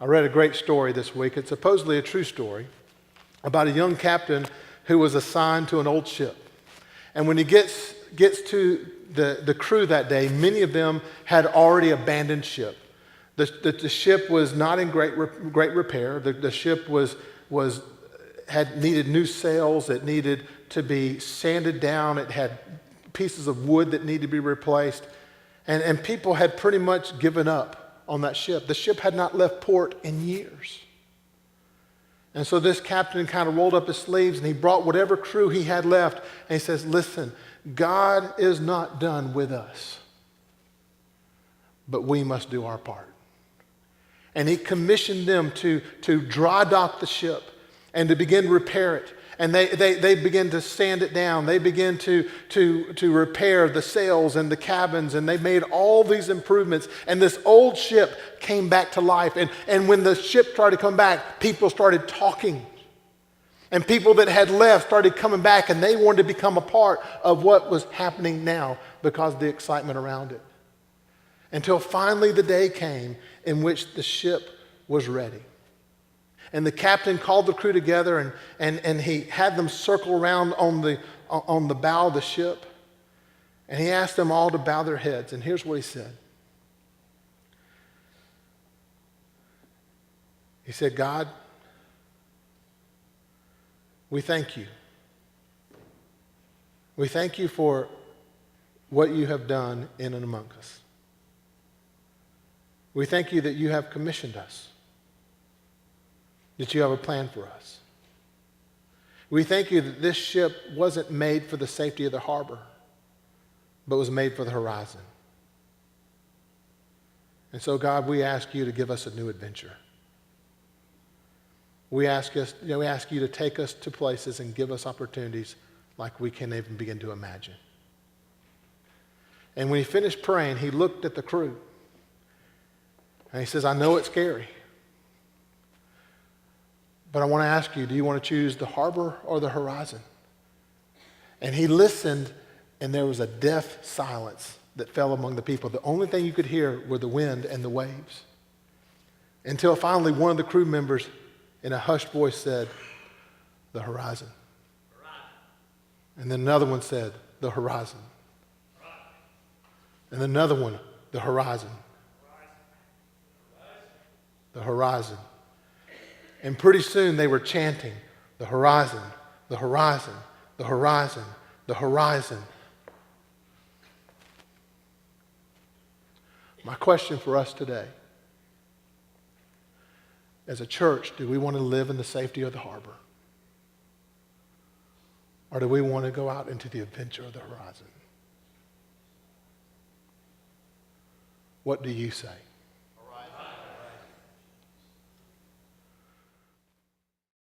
I read a great story this week. It's supposedly a true story about a young captain who was assigned to an old ship. And when he gets to the crew that day, many of them had already abandoned ship. The ship was not in great repair. The ship had needed new sails. It needed to be sanded down. It had pieces of wood that needed to be replaced. And people had pretty much given up on that ship. The ship had not left port in years. And so this captain kind of rolled up his sleeves and he brought whatever crew he had left. And he says, listen, God is not done with us, but we must do our part. And he commissioned them to dry dock the ship and to begin to repair it. And they began to sand it down. They began to repair the sails and the cabins, and they made all these improvements. And this old ship came back to life. And when the ship started to come back, people started talking. And people that had left started coming back, and they wanted to become a part of what was happening now because of the excitement around it. Until finally the day came in which the ship was ready. And the captain called the crew together and he had them circle around on the bow of the ship. And he asked them all to bow their heads. And here's what he said. He said, God, we thank you. We thank you for what you have done in and among us. We thank you that you have commissioned us, that you have a plan for us. We thank you that this ship wasn't made for the safety of the harbor, but was made for the horizon. And so, God, we ask you to give us a new adventure. We ask you to take us to places and give us opportunities like we can't even begin to imagine. And when he finished praying, he looked at the crew. And he says, I know it's scary. But I want to ask you, do you want to choose the harbor or the horizon? And he listened, and there was a deaf silence that fell among the people. The only thing you could hear were the wind and the waves. Until finally one of the crew members in a hushed voice said, the horizon. And then another one said, the horizon. And then another one, the horizon. The horizon. And pretty soon they were chanting, the horizon, the horizon, the horizon, the horizon. My question for us today, as a church, do we want to live in the safety of the harbor? Or do we want to go out into the adventure of the horizon? What do you say?